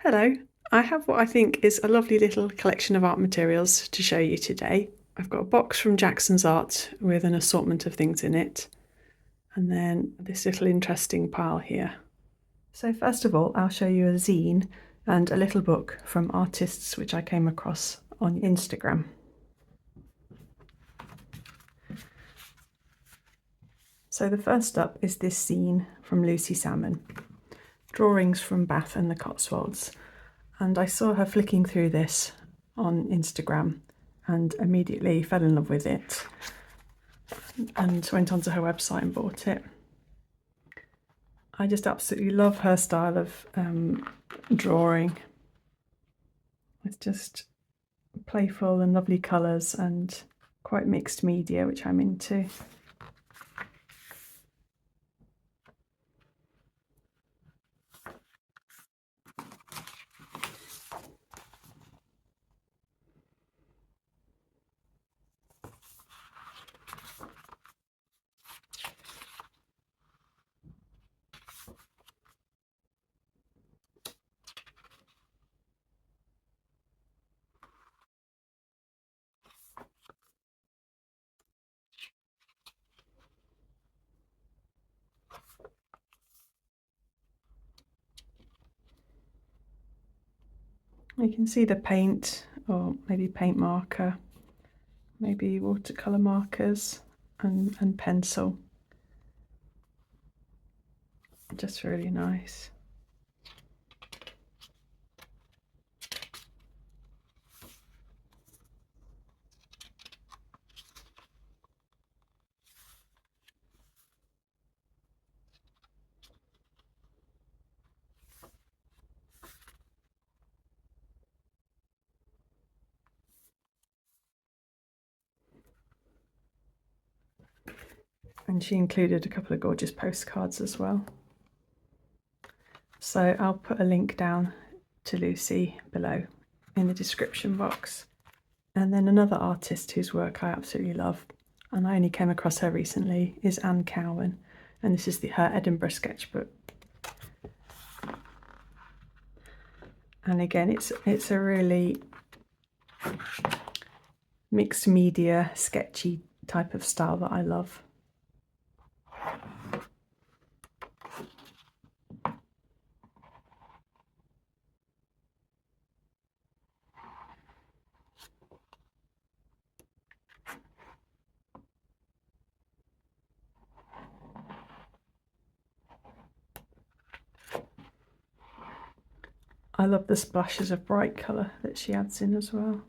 Hello, I have what I think is a lovely little collection of art materials to show you today. I've got a box from Jackson's Art with an assortment of things in it, and then this little interesting pile here. So first of all, I'll show you a zine and a little book from artists which I came across on Instagram. So the first up is this zine from Lucy Salmon, Drawings from Bath and the Cotswolds. And I saw her flicking through this on Instagram and immediately fell in love with it and went onto her website and bought it. I just absolutely love her style of drawing. It's just playful and lovely colours and quite mixed media, which I'm into. You can see the paint, or maybe paint marker, maybe watercolour markers and pencil. Just really nice. And she included a couple of gorgeous postcards as well. So I'll put a link down to Lucy below in the description box. And then another artist whose work I absolutely love, and I only came across her recently, is Anne Cowan, and this is her Edinburgh sketchbook. And again, it's a really mixed media, sketchy type of style that I love. I love the splashes of bright colour that she adds in as well.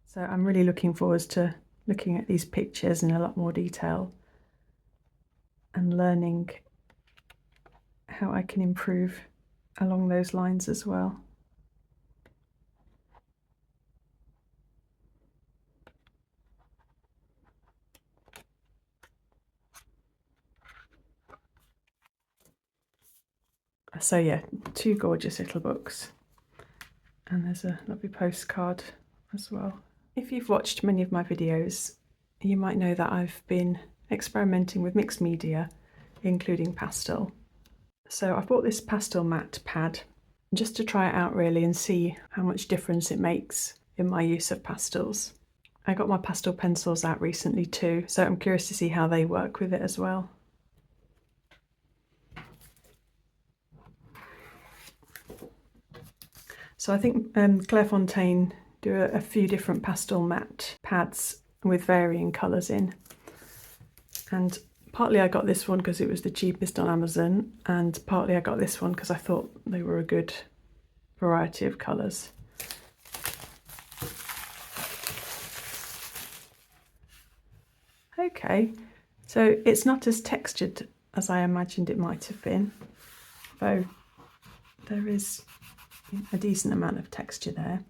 So I'm really looking forward to looking at these pictures in a lot more detail and learning how I can improve along those lines as well. So yeah, two gorgeous little books, and there's a lovely postcard as well. If you've watched many of my videos, you might know that I've been experimenting with mixed media, including pastel. So I've bought this pastel matte pad just to try it out really and see how much difference it makes in my use of pastels. I got my pastel pencils out recently too, so I'm curious to see how they work with it as well. So I think Clairefontaine do a few different pastel matte pads with varying colours in. And partly I got this one because it was the cheapest on Amazon, and partly I got this one because I thought they were a good variety of colours. Okay, so it's not as textured as I imagined it might have been, though there is a decent amount of texture there.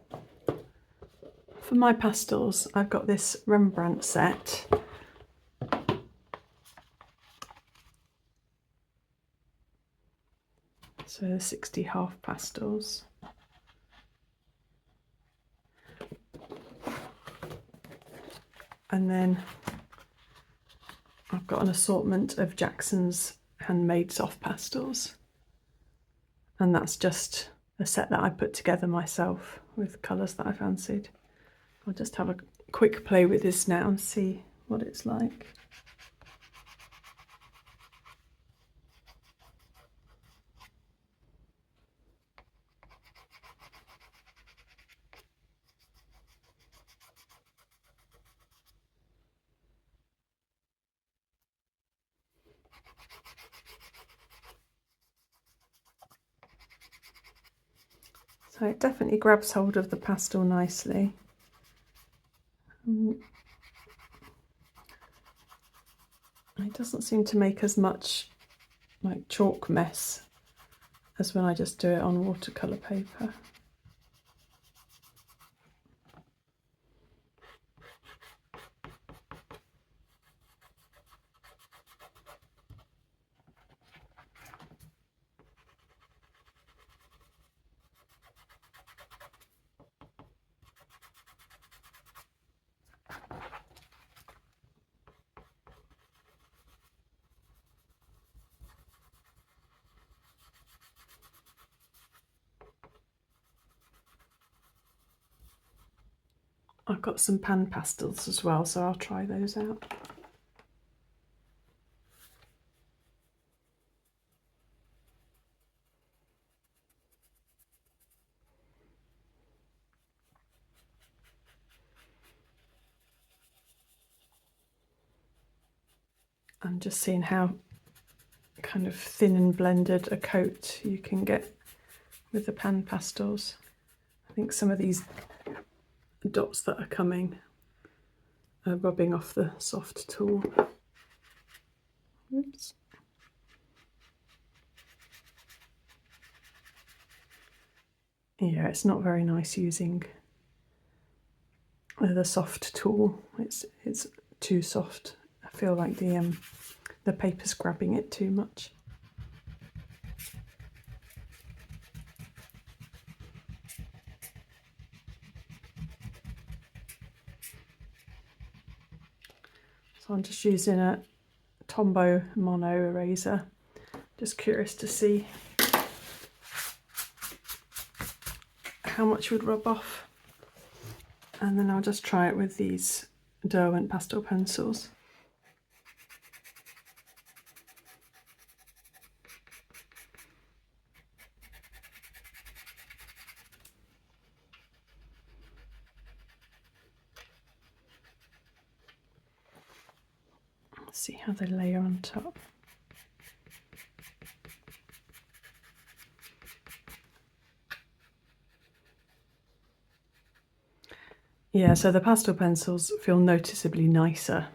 For my pastels, I've got this Rembrandt set. So 60 half pastels. And then I've got an assortment of Jackson's handmade soft pastels. And that's just a set that I put together myself with colours that I fancied. I'll just have a quick play with this now and see what it's like. So it definitely grabs hold of the pastel nicely. It doesn't seem to make as much like chalk mess as when I just do it on watercolour paper. I've got some pan pastels as well, so I'll try those out. I'm just seeing how kind of thin and blended a coat you can get with the pan pastels. I think some of these dots that are coming are rubbing off the soft tool. Oops. Yeah, it's not very nice using the soft tool. It's too soft. I feel like the paper's grabbing it too much. So I'm just using a Tombow mono eraser. Just curious to see how much would rub off. And then I'll just try it with these Derwent pastel pencils. See how they layer on top. Yeah, so the pastel pencils feel noticeably nicer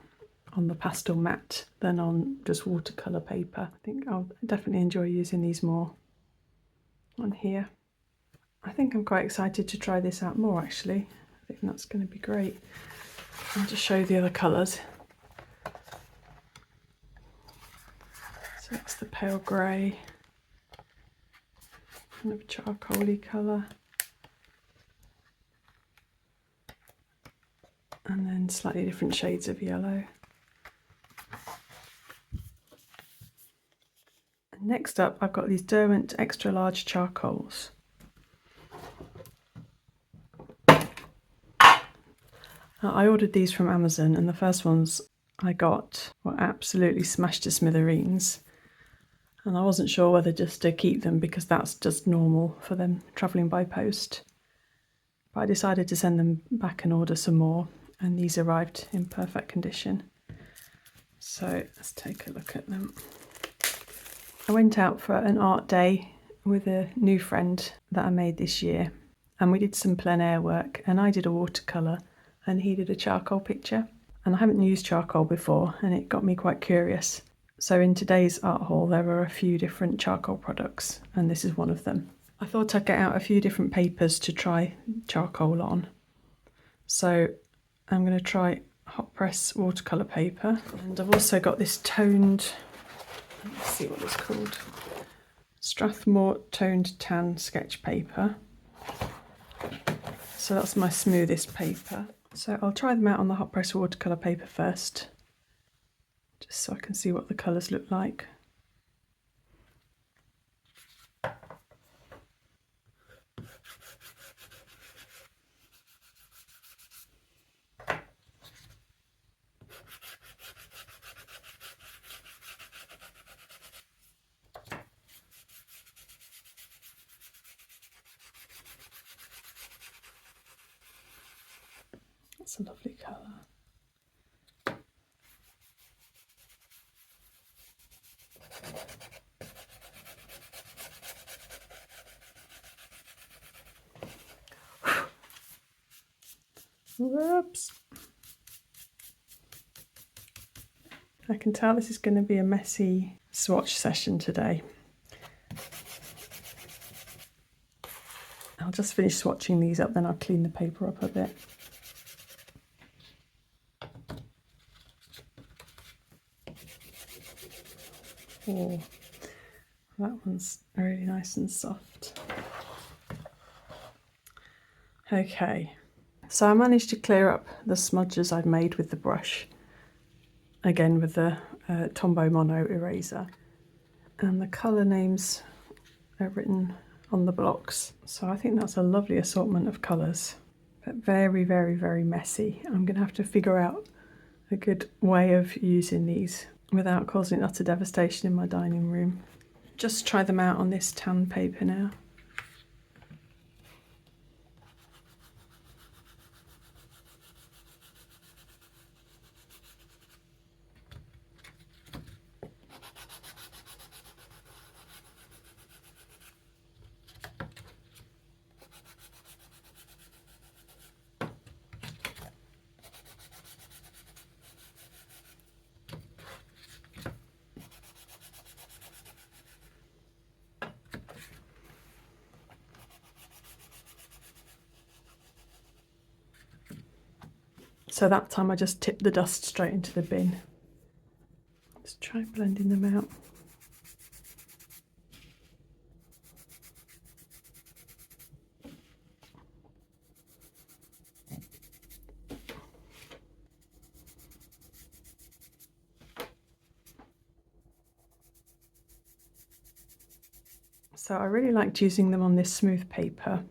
on the pastel mat than on just watercolour paper. I think I'll definitely enjoy using these more on here. I think I'm quite excited to try this out more actually. I think that's going to be great. I'll just show you the other colours. So it's the pale grey, kind of charcoaly colour, and then slightly different shades of yellow. And next up I've got these Derwent extra large charcoals. I ordered these from Amazon and the first ones I got were absolutely smashed to smithereens. And I wasn't sure whether just to keep them because that's just normal for them travelling by post. But I decided to send them back and order some more, and these arrived in perfect condition. So let's take a look at them. I went out for an art day with a new friend that I made this year, and we did some plein air work, and I did a watercolour and he did a charcoal picture. And I haven't used charcoal before and it got me quite curious. So in today's art haul there are a few different charcoal products and this is one of them. I thought I'd get out a few different papers to try charcoal on. So I'm going to try hot press watercolour paper, and I've also got this toned, let's see what it's called, Strathmore Toned Tan sketch paper. So that's my smoothest paper. So I'll try them out on the hot press watercolour paper first, just so I can see what the colours look like. That's a lovely colour. Whoops. I can tell this is going to be a messy swatch session today. I'll just finish swatching these up, then I'll clean the paper up a bit. Oh, that one's really nice and soft. Okay, so I managed to clear up the smudges I've made with the brush, again with the Tombow Mono eraser, and the colour names are written on the blocks. So I think that's a lovely assortment of colours, but very, very, very messy. I'm going to have to figure out a good way of using these without causing utter devastation in my dining room. Just try them out on this tan paper now. So that time I just tipped the dust straight into the bin. Let's try blending them out. So I really liked using them on this smooth paper.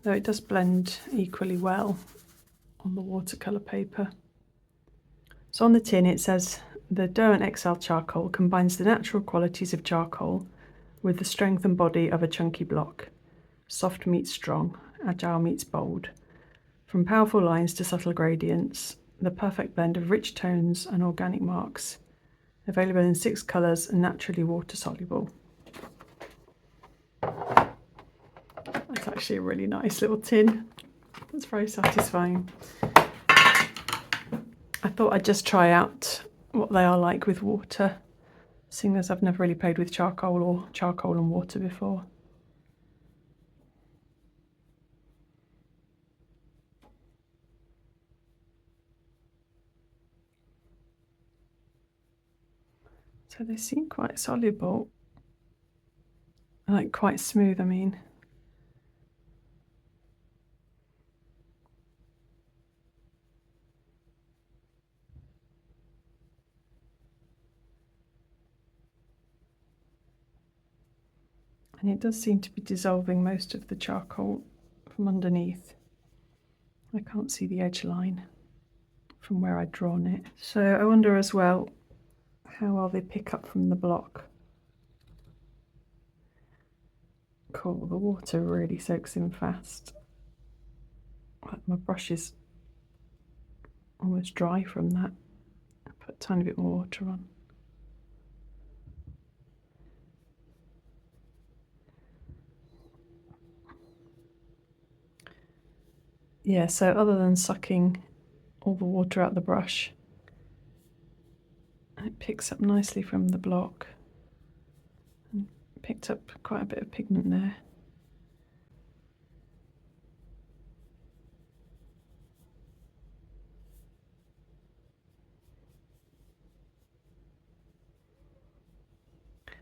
Though it does blend equally well on the watercolour paper. So on the tin it says, the Derwent XL Charcoal combines the natural qualities of charcoal with the strength and body of a chunky block. Soft meets strong, agile meets bold. From powerful lines to subtle gradients, the perfect blend of rich tones and organic marks. Available in 6 colours and naturally water soluble. That's actually a really nice little tin. That's very satisfying. I thought I'd just try out what they are like with water, seeing as I've never really played with charcoal or charcoal and water before. So they seem quite soluble, like quite smooth, I mean. And it does seem to be dissolving most of the charcoal from underneath. I can't see the edge line from where I'd drawn it. So I wonder as well how well they pick up from the block. Cool, the water really soaks in fast. My brush is almost dry from that. I put a tiny bit more water on. Yeah, so other than sucking all the water out the brush. And it picks up nicely from the block. And picked up quite a bit of pigment there.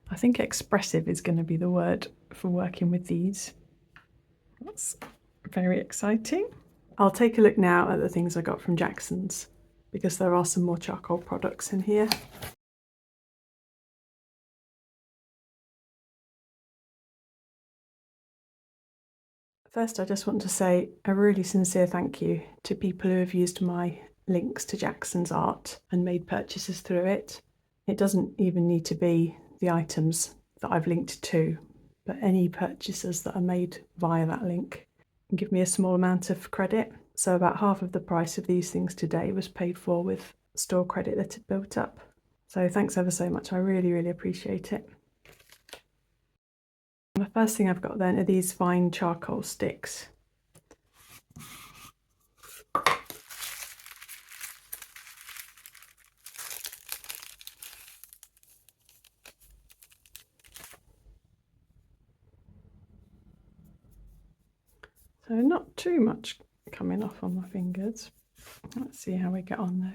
I think expressive is going to be the word for working with these. That's very exciting. I'll take a look now at the things I got from Jackson's, because there are some more charcoal products in here. First, I just want to say a really sincere thank you to people who have used my links to Jackson's art and made purchases through it. It doesn't even need to be the items that I've linked to, but any purchases that are made via that link give me a small amount of credit. So about half of the price of these things today was paid for with store credit that had built up. So thanks ever so much. I really, really appreciate it. The first thing I've got then are these fine charcoal sticks. So not too much coming off on my fingers. Let's see how we get on though.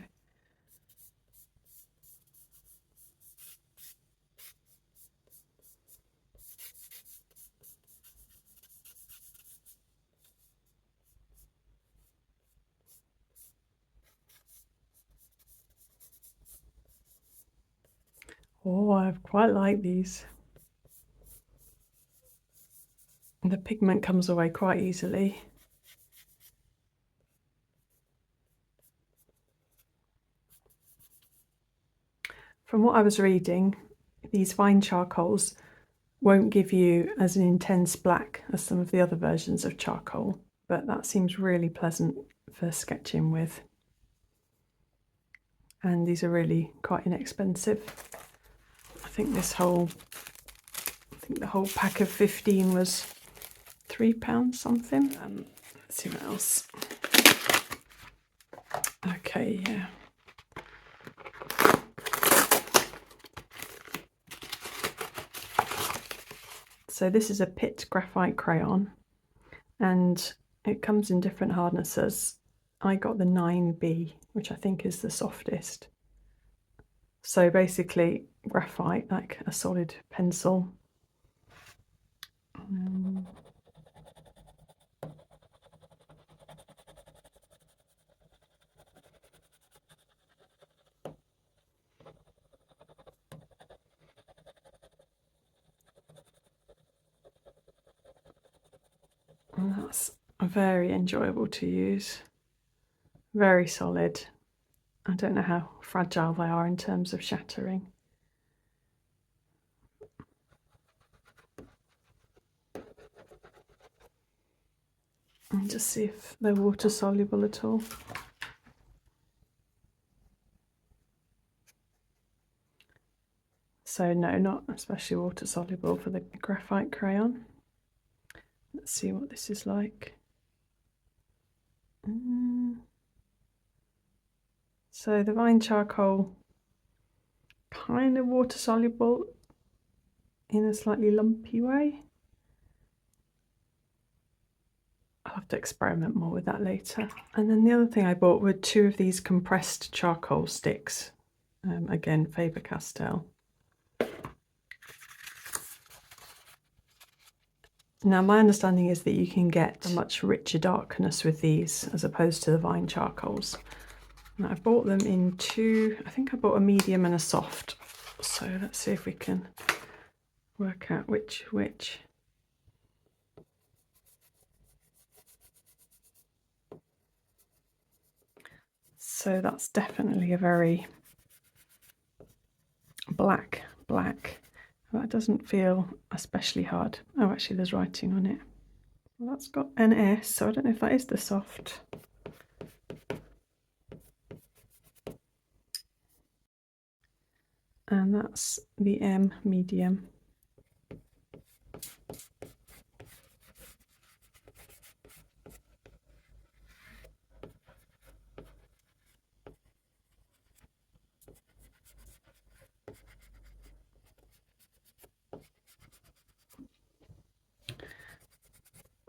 Oh, I quite like these. The pigment comes away quite easily. From what I was reading, these fine charcoals won't give you as an intense black as some of the other versions of charcoal, but that seems really pleasant for sketching with. And these are really quite inexpensive. I think the whole pack of 15 was £3 something. Let's see what else. Okay, yeah. So this is a Pitt graphite crayon, and it comes in different hardnesses. I got the 9B, which I think is the softest. So basically graphite, like a solid pencil. And that's very enjoyable to use. Very solid. I don't know how fragile they are in terms of shattering. And just see if they're water soluble at all. So no, not especially water soluble for the graphite crayon. Let's see what this is like. So the vine charcoal, kind of water soluble in a slightly lumpy way. I'll have to experiment more with that later. And then the other thing I bought were 2 of these compressed charcoal sticks. Again, Faber-Castell. Now my understanding is that you can get a much richer darkness with these as opposed to the vine charcoals. Now I bought them in 2, I think I bought a medium and a soft. So let's see if we can work out which. So that's definitely a very black. That doesn't feel especially hard. Oh, actually there's writing on it. Well, that's got an S, so I don't know if that is the soft. And that's the M, medium.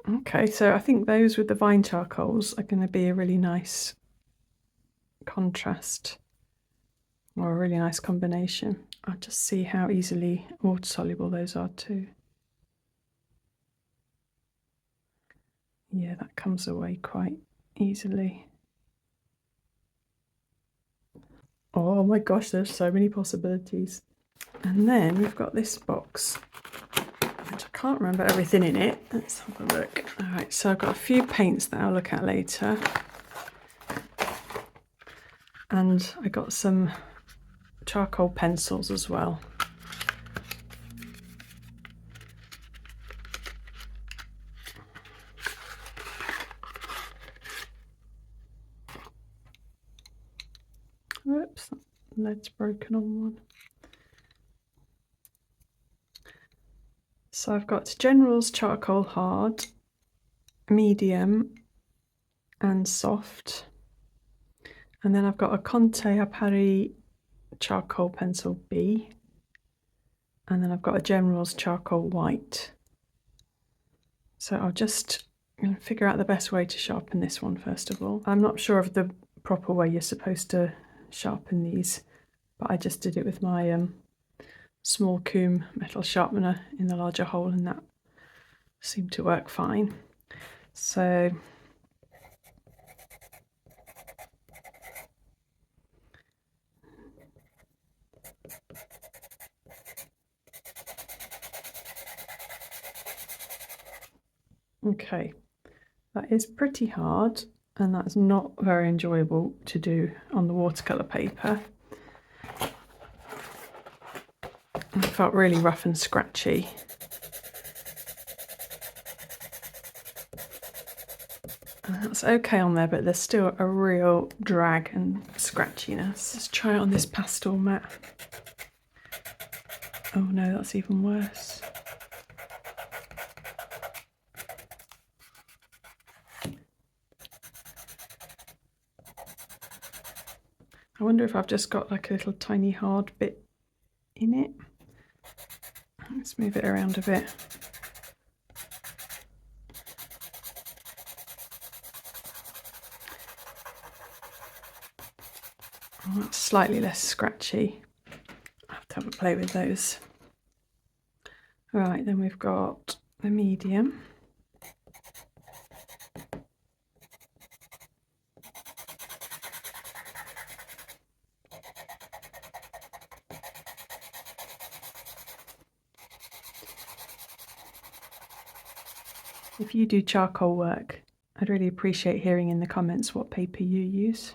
Okay, so I think those with the vine charcoals are going to be a really nice contrast, or a really nice combination. I'll just see how easily water soluble those are too. Yeah, that comes away quite easily. Oh my gosh, there's so many possibilities. And then we've got this box, which I can't remember everything in it. Let's have a look. All right, so I've got a few paints that I'll look at later. And I got some charcoal pencils as well. Whoops, lead's broken on one. So I've got General's Charcoal Hard, Medium and Soft. And then I've got a Conté Paris Charcoal Pencil B. And then I've got a General's Charcoal White. So I'll just figure out the best way to sharpen this one first of all. I'm not sure of the proper way you're supposed to sharpen these, but I just did it with my small comb metal sharpener in the larger hole, and that seemed to work fine. So okay, that is pretty hard, and that's not very enjoyable to do on the watercolour paper. It felt really rough and scratchy. And that's okay on there, but there's still a real drag and scratchiness. Let's try it on this pastel mat. Oh no, that's even worse. I wonder if I've just got like a little tiny hard bit in it. Let's move it around a bit. Oh, that's slightly less scratchy. I have to have a play with those. Right, then we've got the medium. If you do charcoal work, I'd really appreciate hearing in the comments what paper you use.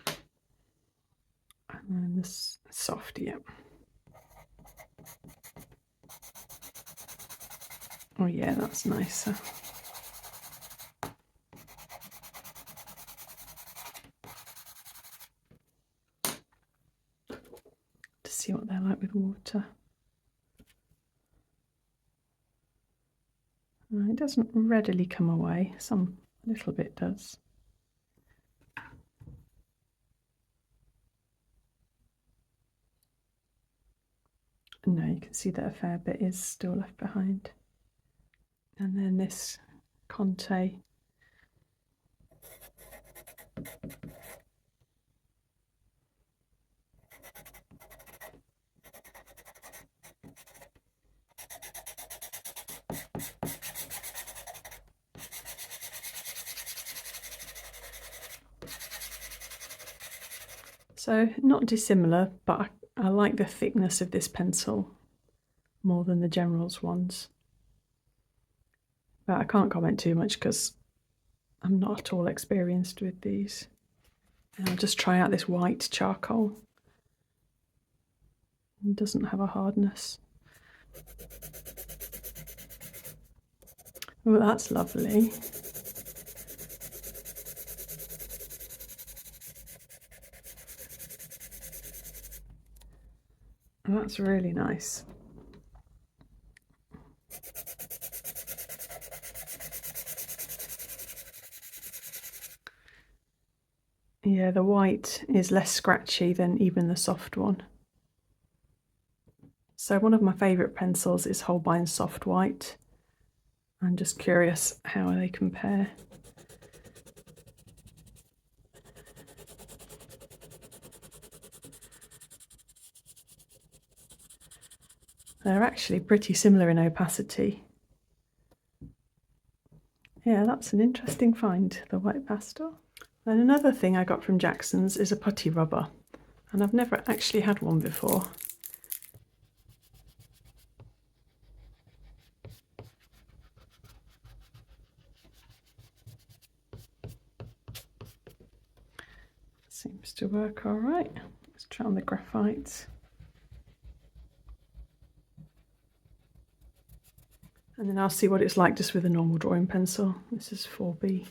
And then this soft, yeah. Oh yeah, that's nicer. To see what they're like with water. It doesn't readily come away, some little bit does. No, you can see that a fair bit is still left behind. And then this Conté. So not dissimilar, but I like the thickness of this pencil more than the General's ones. But I can't comment too much because I'm not at all experienced with these. And I'll just try out this white charcoal. It doesn't have a hardness. Oh, that's lovely. Oh, that's really nice. Yeah, the white is less scratchy than even the soft one. So one of my favourite pencils is Holbein's Soft White. I'm just curious how they compare. They're actually pretty similar in opacity. Yeah, that's an interesting find, the white pastel. And another thing I got from Jackson's is a putty rubber, and I've never actually had one before. Seems to work all right. Let's try on the graphite. And then I'll see what it's like just with a normal drawing pencil. This is 4B.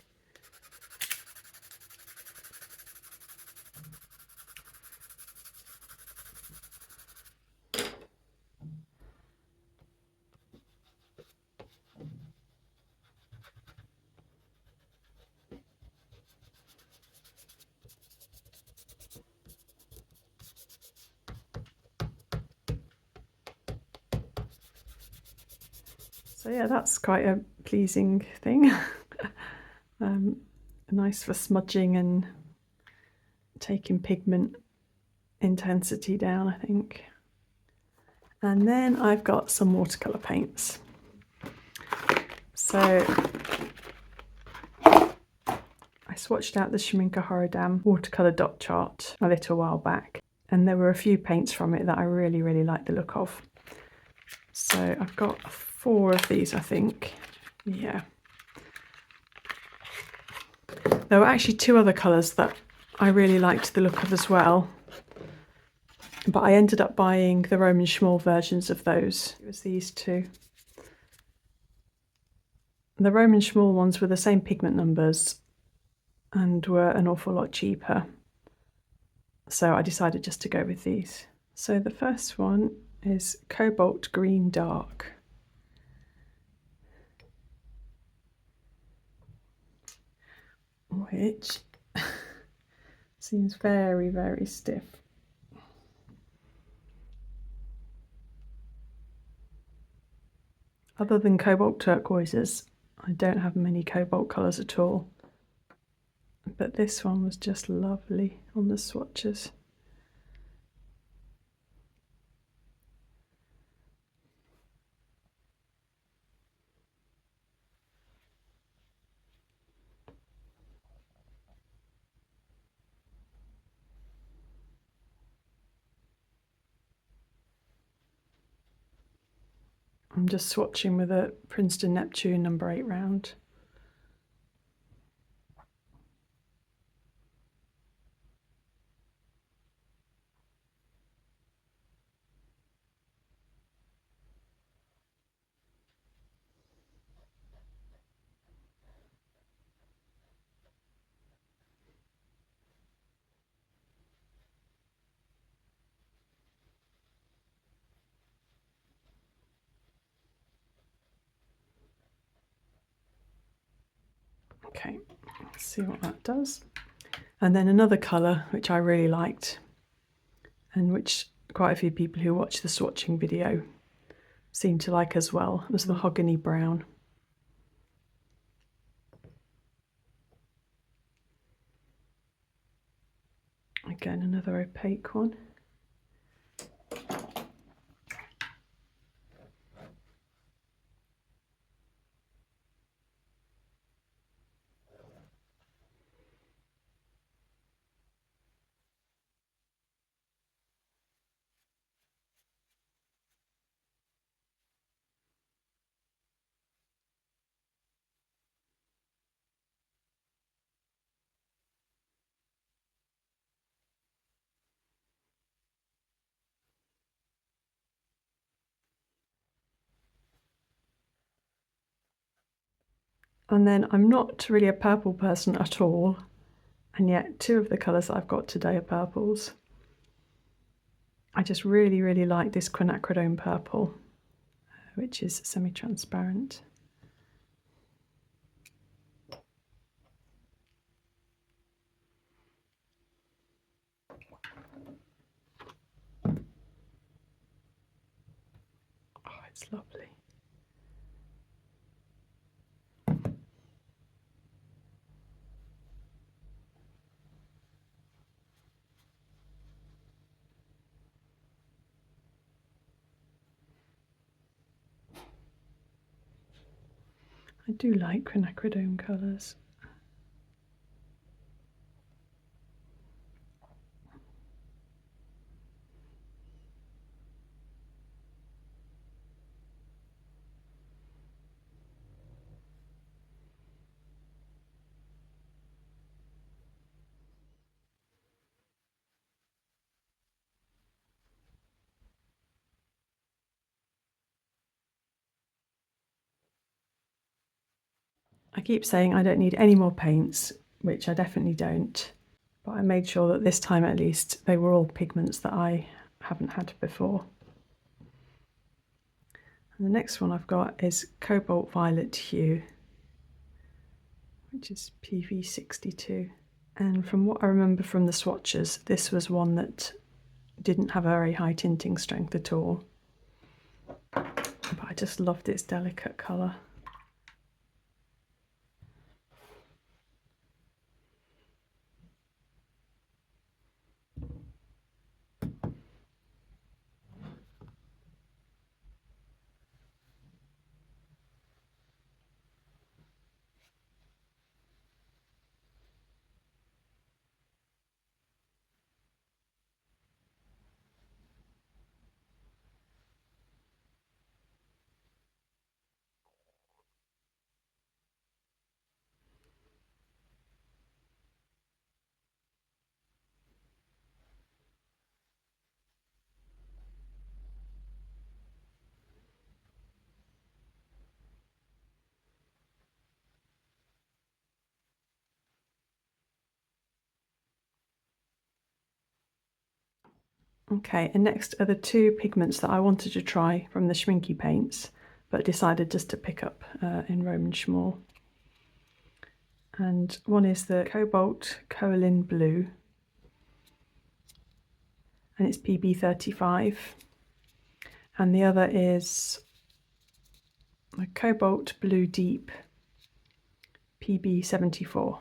So yeah, that's quite a pleasing thing. Nice for smudging and taking pigment intensity down, I think. And then I've got some watercolour paints. So I swatched out the Schmincke Horadam watercolour dot chart a little while back, and there were a few paints from it that I really like the look of. So I've got 4 of these, I think. Yeah. There were actually 2 other colours that I really liked the look of as well, but I ended up buying the Roman Szmal versions of those. It was these 2. The Roman Szmal ones were the same pigment numbers and were an awful lot cheaper, so I decided just to go with these. So the first one is Cobalt Green Dark. Which seems very stiff. Other than cobalt turquoises, I don't have many cobalt colours at all, but this one was just lovely on the swatches. I'm just swatching with a Princeton Neptune No. 8 round. Okay, let's see what that does. And then another colour which I really liked, and which quite a few people who watch the swatching video seem to like as well, was the Mahogany Brown. Again, another opaque one. And then I'm not really a purple person at all, and yet 2 of the colours I've got today are purples. I just really like this quinacridone purple, which is semi-transparent. Oh, it's lovely. I do like quinacridone colours. I keep saying I don't need any more paints, which I definitely don't, but I made sure that this time at least they were all pigments that I haven't had before. And the next one I've got is Cobalt Violet Hue, which is PV62. And from what I remember from the swatches, this was one that didn't have a very high tinting strength at all. But I just loved its delicate colour. Okay, and next are the two pigments that I wanted to try from the Schmincke paints, but decided just to pick up in Roman Szmal. And one is the Cobalt Colin Blue, and it's PB35. And the other is a Cobalt Blue Deep, PB74.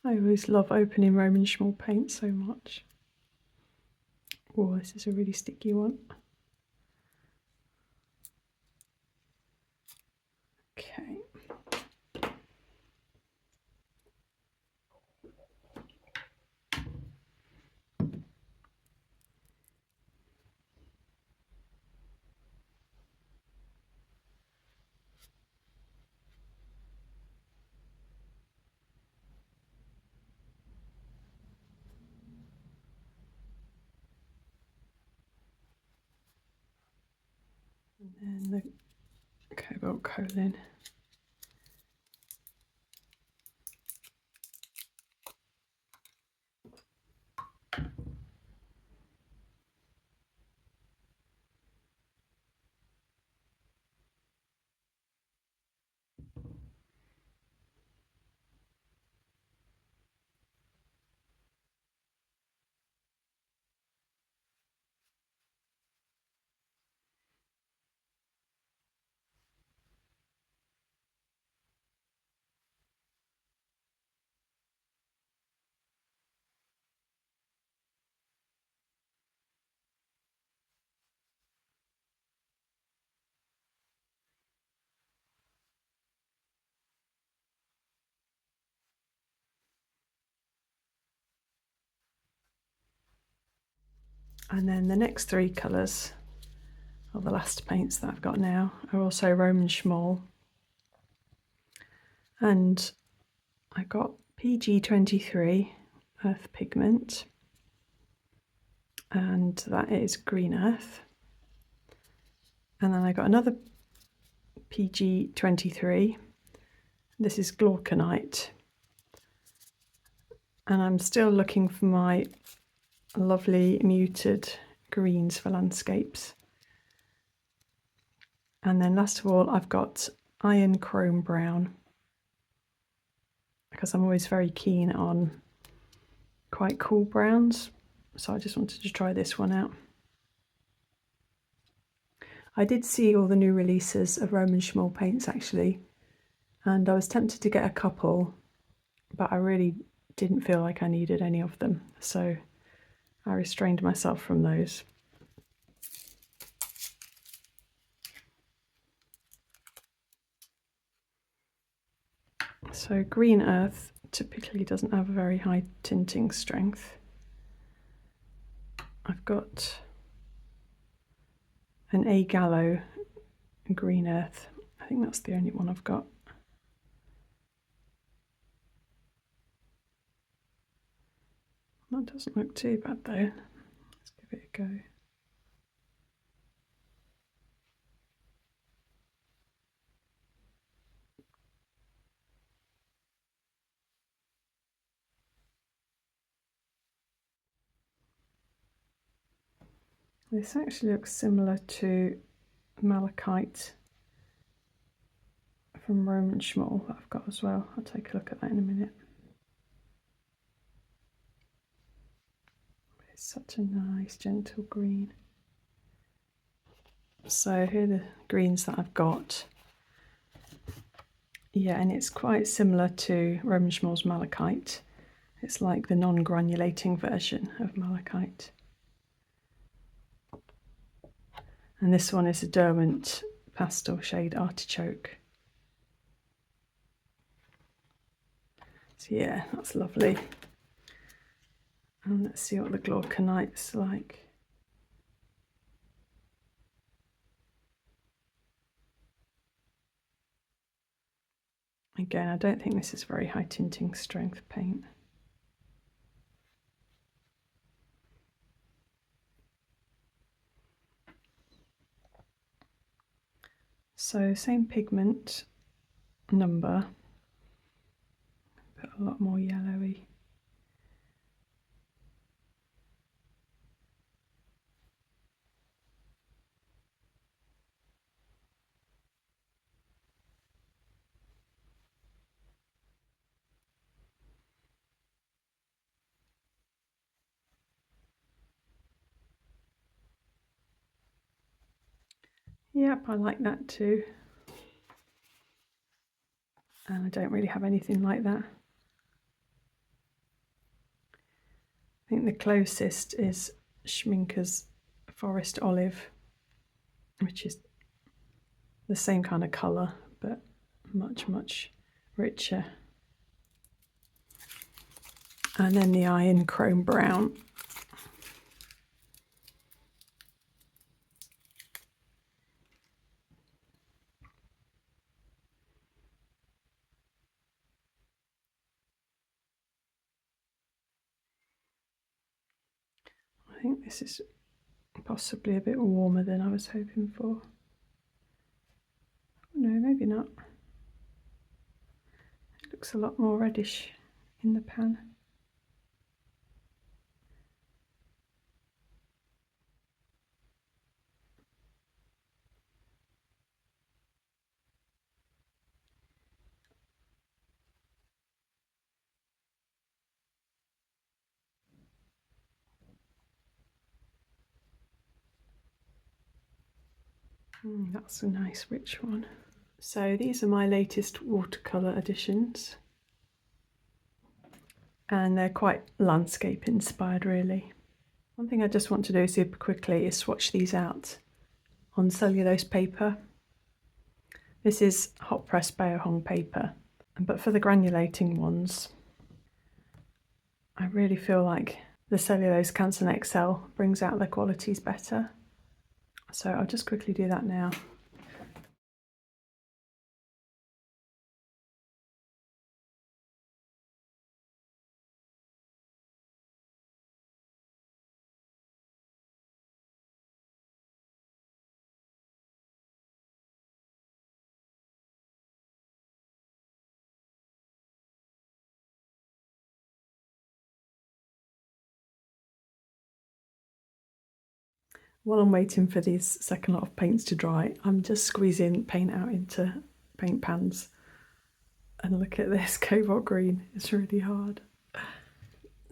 I always love opening Roman Szmal paint so much. Oh, this is a really sticky one. Okay. And then the Cobalt Colin. And then the next three colours, or the last paints that I've got now, are also Roman Szmal. And I got PG23 Earth Pigment, and that is Green Earth. And then I got another PG23. This is Glauconite. And I'm still looking for my lovely muted greens for landscapes. And then last of all, I've got Iron Chrome Brown, because I'm always very keen on quite cool browns. So I just wanted to try this one out. I did see all the new releases of Roman Szmal paints actually, and I was tempted to get a couple, but I really didn't feel like I needed any of them. So I restrained myself from those. So green earth typically doesn't have a very high tinting strength. I've got an A Gallo green earth. I think that's the only one I've got. That doesn't look too bad though. Let's give it a go. This actually looks similar to malachite from Roman Schmal that I've got as well. I'll take a look at that in a minute. It's such a nice gentle green. So here are the greens that I've got. Yeah, and it's quite similar to Roman Schmal's malachite. It's like the non-granulating version of malachite. And this one is a Derwent pastel shade artichoke. So yeah, that's lovely. And let's see what the glauconite's like. Again, I don't think this is very high tinting strength paint. So same pigment number, but a lot more yellowy. Yep, I like that too. And I don't really have anything like that. I think the closest is Schmincke's Forest Olive, which is the same kind of colour, but much, much richer. And then the Iron Chrome Brown. I think this is possibly a bit warmer than I was hoping for. No, maybe not. It looks a lot more reddish in the pan. That's a nice rich one. So these are my latest watercolour additions, and they're quite landscape inspired really. One thing I just want to do super quickly is swatch these out on cellulose paper. This is hot press Beohong paper, but for the granulating ones I really feel like the cellulose Canson XL brings out their qualities better. So I'll just quickly do that now. While I'm waiting for these second lot of paints to dry, I'm just squeezing paint out into paint pans. And look at this cobalt green, it's really hard.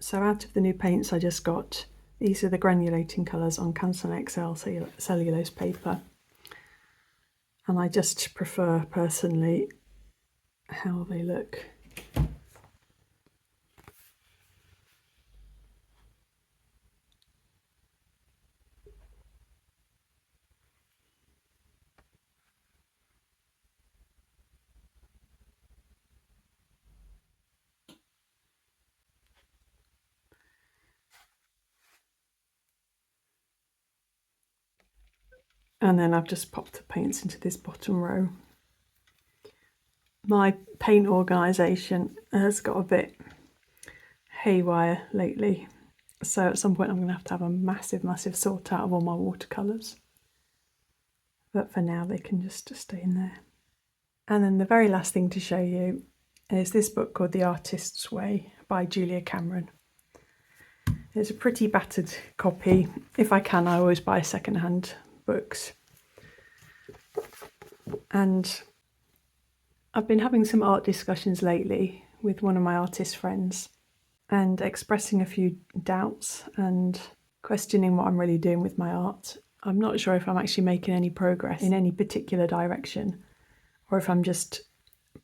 So out of the new paints I just got, these are the granulating colours on Canson XL cellulose paper. And I just prefer personally how they look. And then I've just popped the paints into this bottom row. My paint organisation has got a bit haywire lately, so at some point I'm going to have a massive sort out of all my watercolours. But for now they can just stay in there. And then the very last thing to show you is this book called The Artist's Way by Julia Cameron. It's a pretty battered copy. If I can, I always buy second-hand books. And I've been having some art discussions lately with one of my artist friends and expressing a few doubts and questioning what I'm really doing with my art. I'm not sure if I'm actually making any progress in any particular direction or if I'm just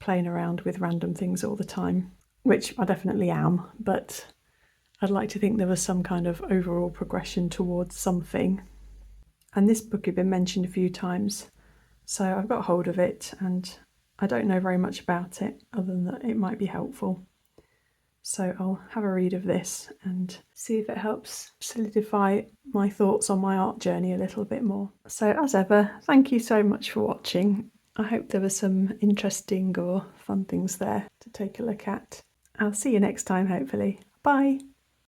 playing around with random things all the time, which I definitely am, but I'd like to think there was some kind of overall progression towards something. And this book had been mentioned a few times, so I've got hold of it and I don't know very much about it other than that it might be helpful. So I'll have a read of this and see if it helps solidify my thoughts on my art journey a little bit more. So as ever, thank you so much for watching. I hope there were some interesting or fun things there to take a look at. I'll see you next time, hopefully. Bye!